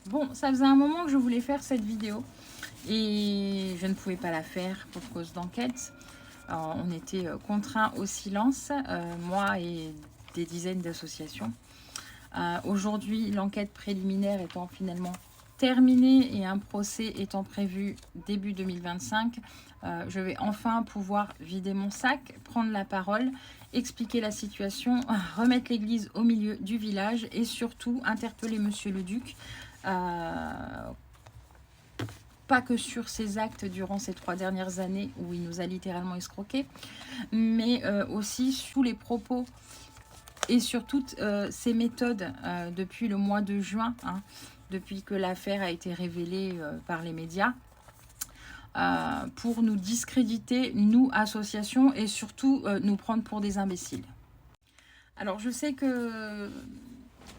Bon, ça faisait un moment que je voulais faire cette vidéo et je ne pouvais pas la faire pour cause d'enquête. On était contraints au silence, moi et des dizaines d'associations. Aujourd'hui, l'enquête préliminaire étant finalement terminée et un procès étant prévu début 2025, je vais enfin pouvoir vider mon sac, prendre la parole, expliquer la situation, remettre l'église au milieu du village et surtout interpeller Monsieur le Duc, pas que sur ses actes durant ces 3 dernières années où il nous a littéralement escroqués, mais aussi sur les propos et sur toutes ces méthodes depuis le mois de juin, depuis que l'affaire a été révélée par les médias, pour nous discréditer, nous, associations, et surtout nous prendre pour des imbéciles. Alors, je sais que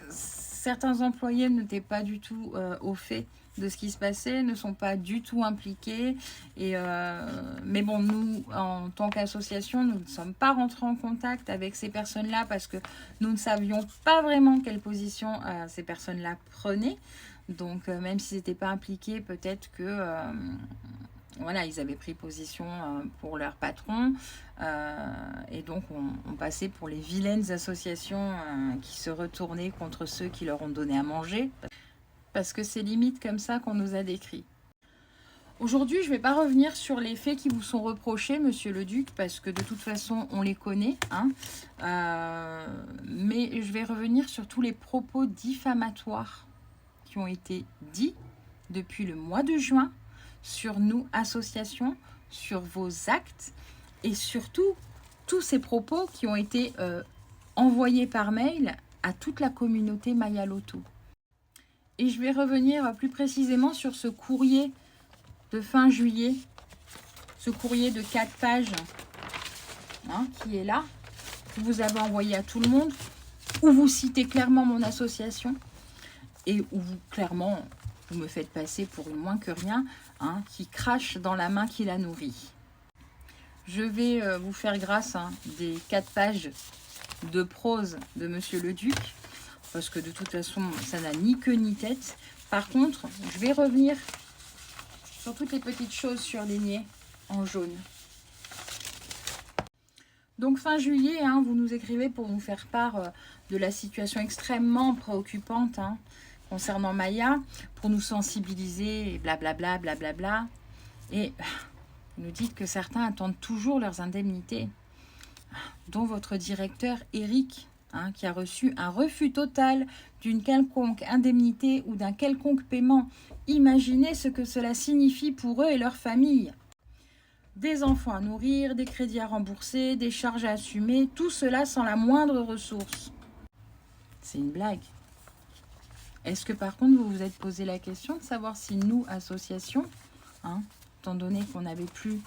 certains employés n'étaient pas du tout au fait de ce qui se passait, ne sont pas du tout impliqués. Mais bon, nous, en tant qu'association, nous ne sommes pas rentrés en contact avec ces personnes-là parce que nous ne savions pas vraiment quelle position ces personnes-là prenaient. Donc, même s'ils n'étaient pas impliqués, peut-être que voilà, ils avaient pris position pour leur patron. Et donc, on passait pour les vilaines associations qui se retournaient contre ceux qui leur ont donné à manger. Parce que c'est limite comme ça qu'on nous a décrit. Aujourd'hui, je ne vais pas revenir sur les faits qui vous sont reprochés, Monsieur le Duc, parce que de toute façon, on les connaît. Mais je vais revenir sur tous les propos diffamatoires qui ont été dits depuis le mois de juin sur nous, associations, sur vos actes et surtout tous ces propos qui ont été envoyés par mail à toute la communauté Maya Loto. Et je vais revenir plus précisément sur ce courrier de fin juillet, ce courrier de 4 pages qui est là, que vous avez envoyé à tout le monde, où vous citez clairement mon association et où vous, clairement, vous me faites passer pour une moins que rien, qui crache dans la main qui la nourrit. Je vais vous faire grâce des 4 pages de prose de Monsieur le Duc, parce que de toute façon, ça n'a ni queue ni tête. Par contre, je vais revenir sur toutes les petites choses surlignées en jaune. Donc fin juillet, vous nous écrivez pour nous faire part de la situation extrêmement préoccupante concernant Maya, pour nous sensibiliser, et blablabla, blablabla. Et vous nous dites que certains attendent toujours leurs indemnités, dont votre directeur Eric, qui a reçu un refus total d'une quelconque indemnité ou d'un quelconque paiement. Imaginez ce que cela signifie pour eux et leurs familles. Des enfants à nourrir, des crédits à rembourser, des charges à assumer, tout cela sans la moindre ressource. C'est une blague. Est-ce que par contre vous vous êtes posé la question de savoir si nous, associations, étant donné qu'on n'avait plus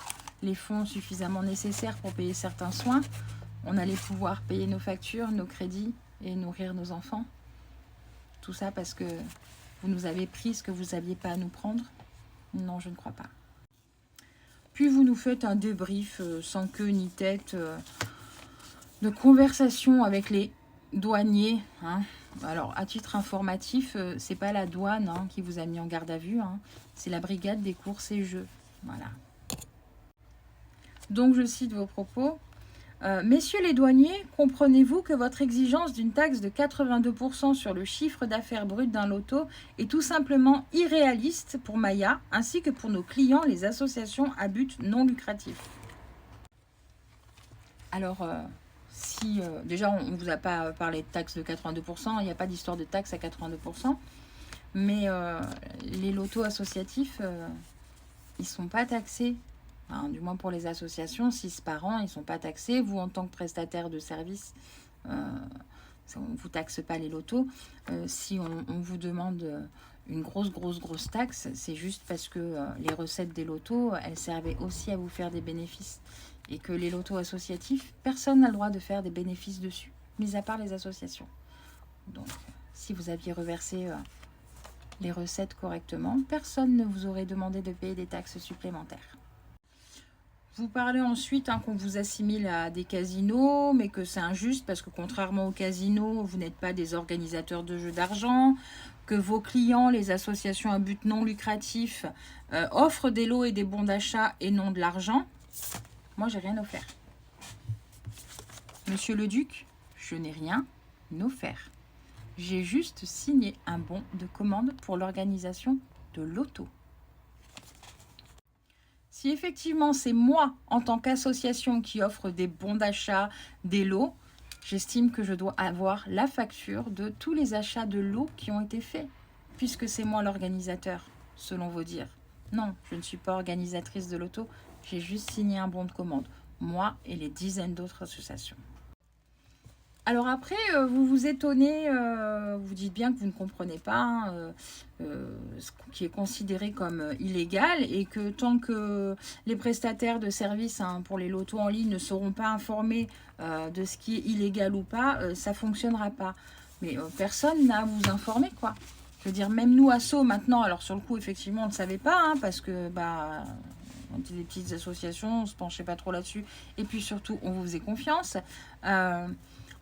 les fonds suffisamment nécessaires pour payer certains soins, on allait pouvoir payer nos factures, nos crédits et nourrir nos enfants? Tout ça parce que vous nous avez pris ce que vous n'aviez pas à nous prendre? Non, je ne crois pas. Puis vous nous faites un débrief sans queue ni tête de conversation avec les douaniers. Alors, à titre informatif, c'est pas la douane qui vous a mis en garde à vue, c'est la brigade des courses et jeux. Voilà. Donc, je cite vos propos. Messieurs les douaniers, comprenez-vous que votre exigence d'une taxe de 82% sur le chiffre d'affaires brut d'un loto est tout simplement irréaliste pour Maya, ainsi que pour nos clients, les associations à but non lucratif? Alors, si déjà on ne vous a pas parlé de taxe de 82%, il n'y a pas d'histoire de taxe à 82%, mais les lotos associatifs, ils ne sont pas taxés. Du moins pour les associations, 6 par an, ils ne sont pas taxés. Vous, en tant que prestataire de service, on ne vous taxe pas les lotos. Si on vous demande une grosse taxe, c'est juste parce que les recettes des lotos, elles servaient aussi à vous faire des bénéfices. Et que les lotos associatifs, personne n'a le droit de faire des bénéfices dessus, mis à part les associations. Donc, si vous aviez reversé les recettes correctement, personne ne vous aurait demandé de payer des taxes supplémentaires. Vous parlez ensuite qu'on vous assimile à des casinos, mais que c'est injuste parce que contrairement aux casinos, vous n'êtes pas des organisateurs de jeux d'argent. que vos clients, les associations à but non lucratif, offrent des lots et des bons d'achat et non de l'argent. Moi, j'ai rien offert. Monsieur le Duc, je n'ai rien offert. J'ai juste signé un bon de commande pour l'organisation de l'auto. Si effectivement c'est moi, en tant qu'association qui offre des bons d'achat, des lots, j'estime que je dois avoir la facture de tous les achats de lots qui ont été faits, puisque c'est moi l'organisateur, selon vos dires. Non, je ne suis pas organisatrice de l'auto, j'ai juste signé un bon de commande, moi et les dizaines d'autres associations. Alors après, vous vous étonnez, vous dites bien que vous ne comprenez pas ce qui est considéré comme illégal et que tant que les prestataires de services pour les lotos en ligne ne seront pas informés de ce qui est illégal ou pas, ça ne fonctionnera pas. Mais personne n'a à vous informer, quoi. Je veux dire, même nous, Asso, maintenant, alors sur le coup, effectivement, on ne le savait pas, parce que on était des petites associations, on ne se penchait pas trop là-dessus. Et puis surtout, on vous faisait confiance.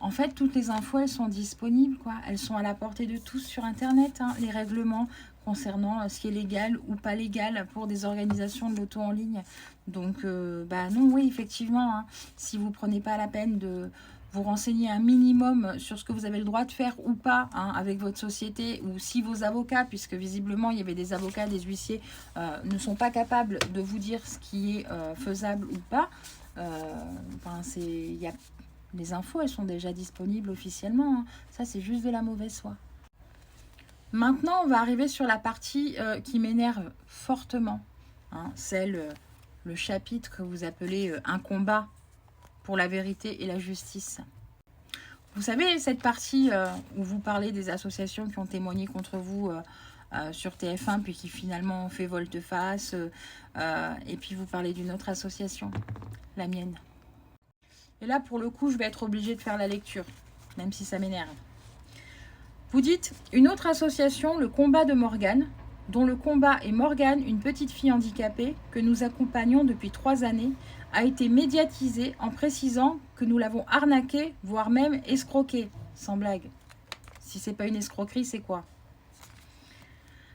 En fait, toutes les infos, elles sont disponibles, quoi. Elles sont à la portée de tous sur Internet, les règlements concernant ce qui est légal ou pas légal pour des organisations de l'auto en ligne. Donc, non, oui, effectivement, si vous ne prenez pas la peine de vous renseigner un minimum sur ce que vous avez le droit de faire ou pas avec votre société, ou si vos avocats, puisque visiblement, il y avait des avocats, des huissiers, ne sont pas capables de vous dire ce qui est faisable ou pas, les infos, elles sont déjà disponibles officiellement. Ça, c'est juste de la mauvaise foi. Maintenant, on va arriver sur la partie qui m'énerve fortement. Le chapitre que vous appelez un combat pour la vérité et la justice. Vous savez, cette partie où vous parlez des associations qui ont témoigné contre vous sur TF1, puis qui finalement ont fait volte-face, et puis vous parlez d'une autre association, la mienne. Et là, pour le coup, je vais être obligée de faire la lecture, même si ça m'énerve. Vous dites, une autre association, le combat de Morgane, dont le combat est Morgane, une petite fille handicapée que nous accompagnons depuis 3 années, a été médiatisée en précisant que nous l'avons arnaquée, voire même escroquée. Sans blague. Si c'est pas une escroquerie, c'est quoi?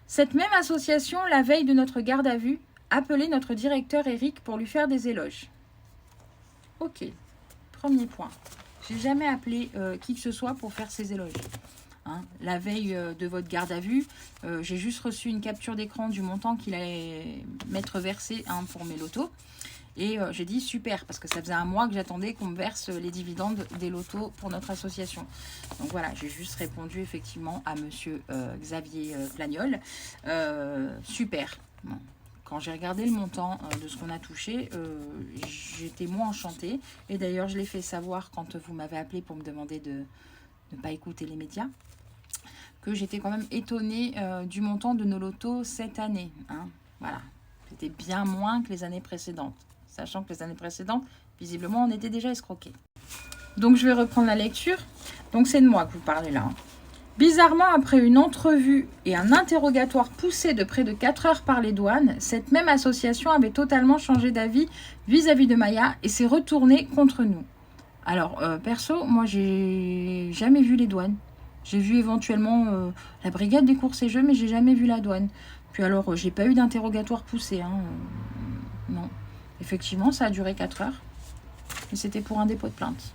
Cette même association, la veille de notre garde à vue, appelait notre directeur Eric pour lui faire des éloges. Ok. Premier point, j'ai jamais appelé qui que ce soit pour faire ces éloges. La veille de votre garde à vue, j'ai juste reçu une capture d'écran du montant qu'il allait m'être versé pour mes lotos. Et j'ai dit super, parce que ça faisait un mois que j'attendais qu'on me verse les dividendes des lotos pour notre association. Donc voilà, j'ai juste répondu effectivement à monsieur Xavier Plagnol. Super. Bon. Quand j'ai regardé le montant de ce qu'on a touché, j'étais moins enchantée. Et d'ailleurs, je l'ai fait savoir quand vous m'avez appelé pour me demander de ne pas écouter les médias, que j'étais quand même étonnée du montant de nos lotos cette année. Voilà, c'était bien moins que les années précédentes. Sachant que les années précédentes, visiblement, on était déjà escroqués. Donc, je vais reprendre la lecture. Donc, c'est de moi que vous parlez là. Bizarrement, après une entrevue et un interrogatoire poussé de près de 4 heures par les douanes, cette même association avait totalement changé d'avis vis-à-vis de Maya et s'est retournée contre nous. Alors, perso, moi, j'ai jamais vu les douanes. J'ai vu éventuellement la brigade des courses et jeux, mais j'ai jamais vu la douane. Puis alors, j'ai pas eu d'interrogatoire poussé. Non. Effectivement, ça a duré 4 heures. Mais c'était pour un dépôt de plainte.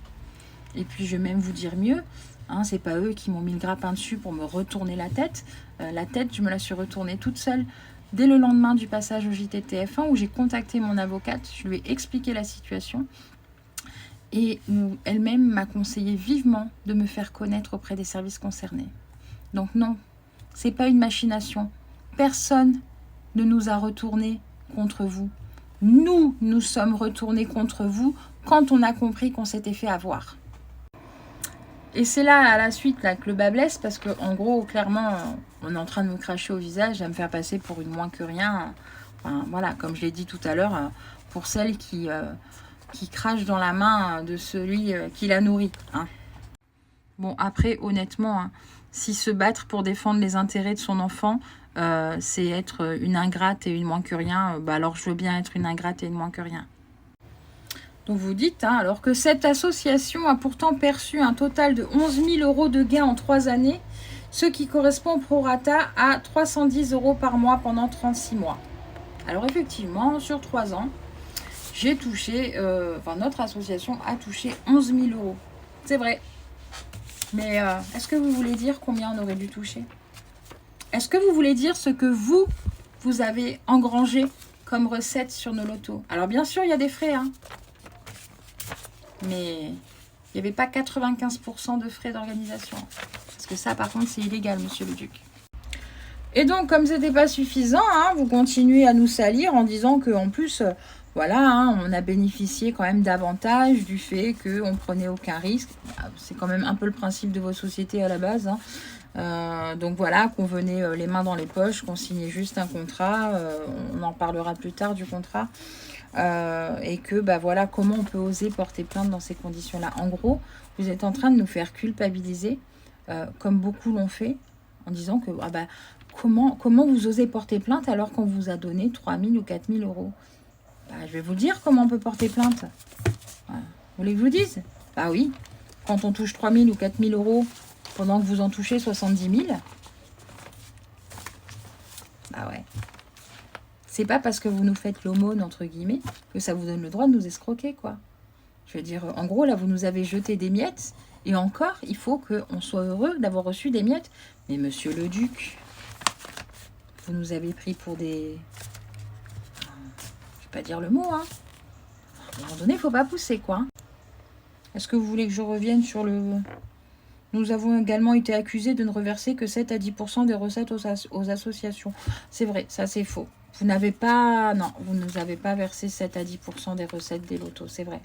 Et puis, je vais même vous dire mieux. C'est pas eux qui m'ont mis le grappin dessus pour me retourner la tête. La tête, je me la suis retournée toute seule dès le lendemain du passage au JT de TF1 où j'ai contacté mon avocate. Je lui ai expliqué la situation. Et où elle-même m'a conseillé vivement de me faire connaître auprès des services concernés. Donc non, c'est pas une machination. Personne ne nous a retournés contre vous. Nous sommes retournés contre vous quand on a compris qu'on s'était fait avoir. Et c'est là, à la suite, là, que le bas blesse, parce qu'en gros, clairement, on est en train de me cracher au visage, à me faire passer pour une moins que rien. Enfin, voilà, comme je l'ai dit tout à l'heure, pour celle qui crache dans la main de celui qui la nourrit. Bon, après, honnêtement, si se battre pour défendre les intérêts de son enfant, c'est être une ingrate et une moins que rien, alors je veux bien être une ingrate et une moins que rien. Donc vous dites, alors que cette association a pourtant perçu un total de 11 000 € de gains en 3 années, ce qui correspond au prorata à 310 € par mois pendant 36 mois. Alors effectivement, sur 3 ans, j'ai touché, notre association a touché 11 000 €. C'est vrai. Mais est-ce que vous voulez dire combien on aurait dû toucher? Est-ce que vous voulez dire ce que vous avez engrangé comme recette sur nos lotos? Alors bien sûr, il y a des frais, hein. Mais il n'y avait pas 95% de frais d'organisation. Parce que ça, par contre, c'est illégal, monsieur le duc. Et donc, comme ce n'était pas suffisant, hein, vous continuez à nous salir en disant qu'en plus, voilà, hein, on a bénéficié quand même davantage du fait qu'on prenait aucun risque. C'est quand même un peu le principe de vos sociétés à la base, hein. Donc voilà, qu'on venait les mains dans les poches, qu'on signait juste un contrat, on en parlera plus tard du contrat, et que voilà, comment on peut oser porter plainte dans ces conditions-là. En gros, vous êtes en train de nous faire culpabiliser, comme beaucoup l'ont fait, en disant que comment vous osez porter plainte alors qu'on vous a donné 3 000 ou 4 000 €. Je vais vous dire comment on peut porter plainte. Voilà. Vous voulez que je vous dise? Bah oui, quand on touche 3 000 ou 4 000 € pendant que vous en touchez 70 000, bah ouais. C'est pas parce que vous nous faites l'aumône, entre guillemets, que ça vous donne le droit de nous escroquer, quoi. Je veux dire, en gros, là, vous nous avez jeté des miettes, et encore, il faut qu'on soit heureux d'avoir reçu des miettes. Mais monsieur le duc, vous nous avez pris pour des... Je vais pas dire le mot, hein. À un moment donné, il faut pas pousser, quoi. Est-ce que vous voulez que je revienne sur le... Nous avons également été accusés de ne reverser que 7 à 10% des recettes aux associations. C'est vrai, ça c'est faux. Vous n'avez pas... Non, vous ne nous avez pas versé 7 à 10% des recettes des lotos, c'est vrai.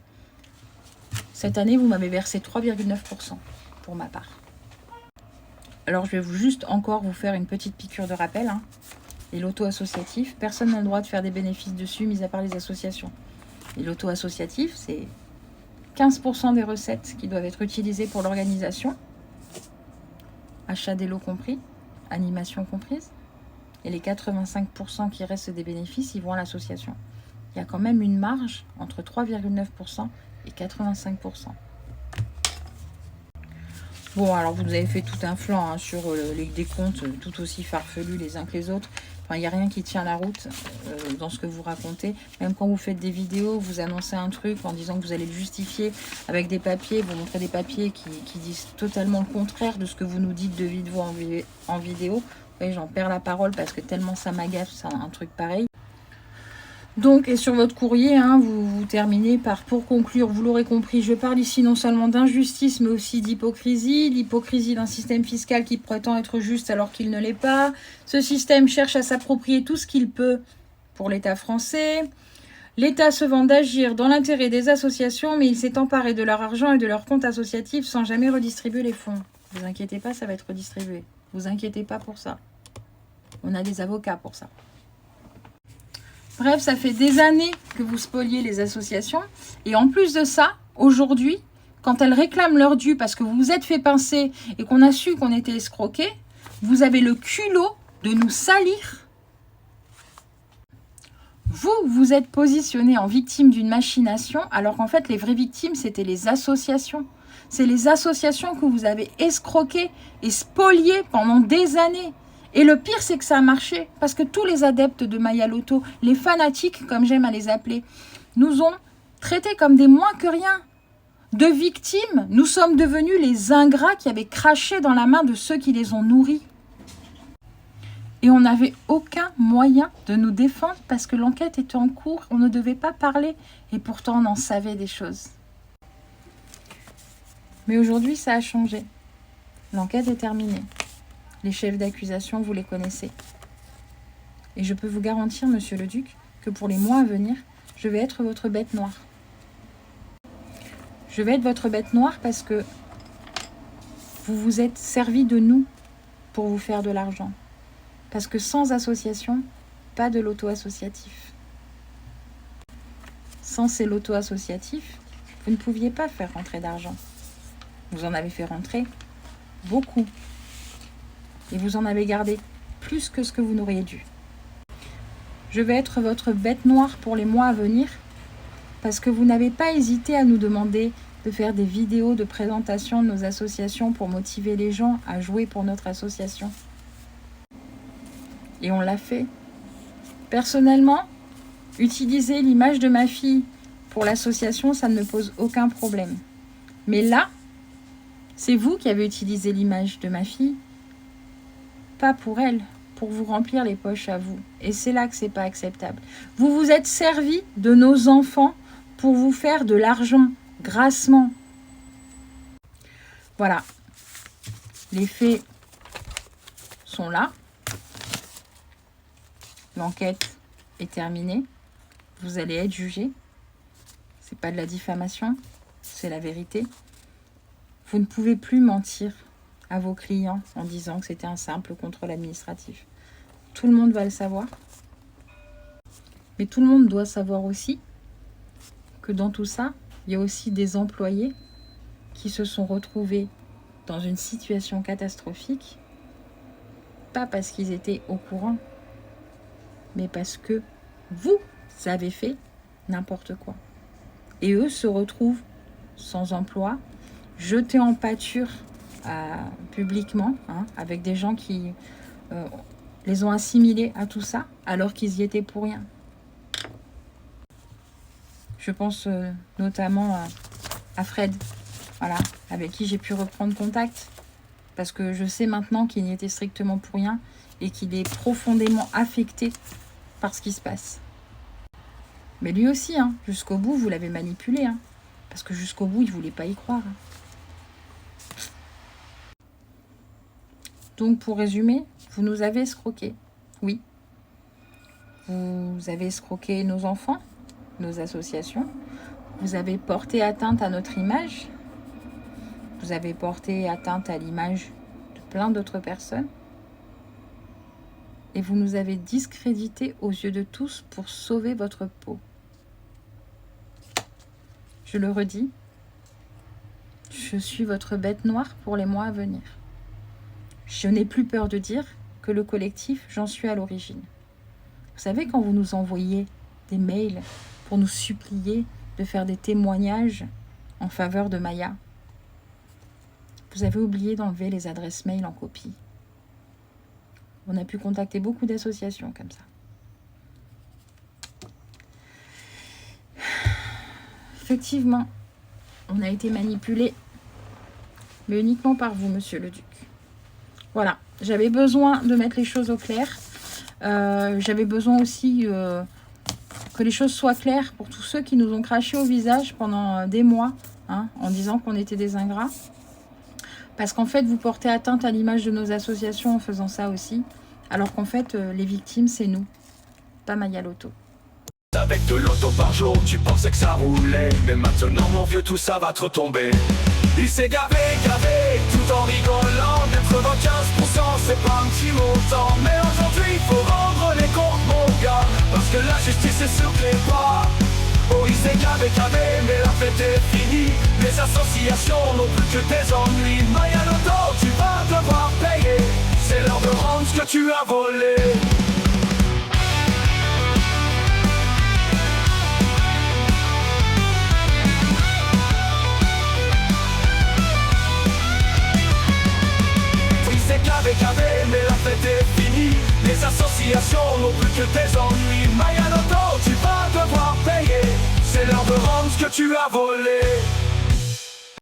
Cette année, vous m'avez versé 3,9% pour ma part. Alors, je vais juste encore vous faire une petite piqûre de rappel, hein. Les lotos associatifs, personne n'a le droit de faire des bénéfices dessus, mis à part les associations. Les lotos associatifs, c'est 15% des recettes qui doivent être utilisées pour l'organisation. Achat des lots compris, animation comprise, et les 85% qui restent des bénéfices, ils vont à l'association. Il y a quand même une marge entre 3,9% et 85%. Bon, alors vous avez fait tout un flanc, hein, sur les décomptes tout aussi farfelus les uns que les autres. Enfin, il n'y a rien qui tient la route dans ce que vous racontez. Même quand vous faites des vidéos, vous annoncez un truc en disant que vous allez le justifier avec des papiers. Vous montrez des papiers qui disent totalement le contraire de ce que vous nous dites de vive voix en vidéo. Vous voyez, j'en perds la parole parce que tellement ça m'agace, un truc pareil. Donc, et sur votre courrier, hein, vous terminez par, pour conclure, vous l'aurez compris, je parle ici non seulement d'injustice, mais aussi d'hypocrisie. L'hypocrisie d'un système fiscal qui prétend être juste alors qu'il ne l'est pas. Ce système cherche à s'approprier tout ce qu'il peut pour l'État français. L'État se vante d'agir dans l'intérêt des associations, mais il s'est emparé de leur argent et de leur compte associatif sans jamais redistribuer les fonds. Ne vous inquiétez pas, ça va être redistribué. Ne vous inquiétez pas pour ça. On a des avocats pour ça. Bref, ça fait des années que vous spoliez les associations. Et en plus de ça, aujourd'hui, quand elles réclament leur dû parce que vous vous êtes fait pincer et qu'on a su qu'on était escroqués, vous avez le culot de nous salir. Vous, vous êtes positionné en victime d'une machination, alors qu'en fait, les vraies victimes, c'était les associations. C'est les associations que vous avez escroquées et spoliées pendant des années. Et le pire, c'est que ça a marché, parce que tous les adeptes de Maya Loto, les fanatiques, comme j'aime à les appeler, nous ont traités comme des moins que rien. De victimes, nous sommes devenus les ingrats qui avaient craché dans la main de ceux qui les ont nourris. Et on n'avait aucun moyen de nous défendre parce que l'enquête était en cours, on ne devait pas parler, et pourtant on en savait des choses. Mais aujourd'hui, ça a changé. L'enquête est terminée. Les chefs d'accusation, vous les connaissez. Et je peux vous garantir, monsieur le duc, que pour les mois à venir, je vais être votre bête noire. Je vais être votre bête noire parce que vous vous êtes servi de nous pour vous faire de l'argent. Parce que sans association, pas de loto associatif. Sans ces lotos associatifs, vous ne pouviez pas faire rentrer d'argent. Vous en avez fait rentrer beaucoup. Et vous en avez gardé plus que ce que vous n'auriez dû. Je vais être votre bête noire pour les mois à venir parce que vous n'avez pas hésité à nous demander de faire des vidéos de présentation de nos associations pour motiver les gens à jouer pour notre association. Et on l'a fait. Personnellement, utiliser l'image de ma fille pour l'association, ça ne me pose aucun problème. Mais là, c'est vous qui avez utilisé l'image de ma fille, pas pour elle, pour vous remplir les poches à vous. Et c'est là que c'est pas acceptable. Vous vous êtes servi de nos enfants pour vous faire de l'argent grassement. Voilà. Les faits sont là. L'enquête est terminée. Vous allez être jugé. C'est pas de la diffamation, c'est la vérité. Vous ne pouvez plus mentir à vos clients en disant que c'était un simple contrôle administratif. Tout le monde va le savoir. Mais tout le monde doit savoir aussi que dans tout ça, il y a aussi des employés qui se sont retrouvés dans une situation catastrophique, pas parce qu'ils étaient au courant, mais parce que vous avez fait n'importe quoi. Et eux se retrouvent sans emploi, jetés en pâture publiquement, avec des gens qui les ont assimilés à tout ça, alors qu'ils y étaient pour rien. Je pense notamment à Fred, voilà, avec qui j'ai pu reprendre contact, parce que je sais maintenant qu'il n'y était strictement pour rien et qu'il est profondément affecté par ce qui se passe. Mais lui aussi, jusqu'au bout, vous l'avez manipulé, parce que jusqu'au bout, il ne voulait pas y croire. Donc, pour résumer, vous nous avez escroqués. Oui. Vous avez escroqué nos enfants, nos associations. Vous avez porté atteinte à notre image. Vous avez porté atteinte à l'image de plein d'autres personnes. Et vous nous avez discrédités aux yeux de tous pour sauver votre peau. Je le redis, je suis votre bête noire pour les mois à venir. Je n'ai plus peur de dire que le collectif, j'en suis à l'origine. Vous savez, quand vous nous envoyez des mails pour nous supplier de faire des témoignages en faveur de Maya, vous avez oublié d'enlever les adresses mail en copie. On a pu contacter beaucoup d'associations comme ça. Effectivement, on a été manipulé, mais uniquement par vous, monsieur le duc. Voilà, j'avais besoin de mettre les choses au clair. J'avais besoin aussi que les choses soient claires pour tous ceux qui nous ont craché au visage pendant des mois, en disant qu'on était des ingrats. Parce qu'en fait, vous portez atteinte à l'image de nos associations en faisant ça aussi. Alors qu'en fait, les victimes, c'est nous, pas Maya Loto. Avec de l'auto par jour, tu pensais que ça roulait. Mais maintenant, mon vieux, tout ça va te retomber. Il s'est gavé, tout en rigolant. 95%, c'est pas un petit montant. Mais aujourd'hui, il faut rendre les comptes, mon gars. Parce que la justice est sur les pas. Oh, il s'est gavé, mais la fête est finie. Les associations n'ont plus que des ennuis. Maya Loto, tu vas devoir payer. C'est l'heure de rendre ce que tu as volé. Mais la fête est finie. Les associations n'ont plus que des ennuis. Maya Loto, tu vas devoir payer. C'est l'heure de rendre ce que tu as volé.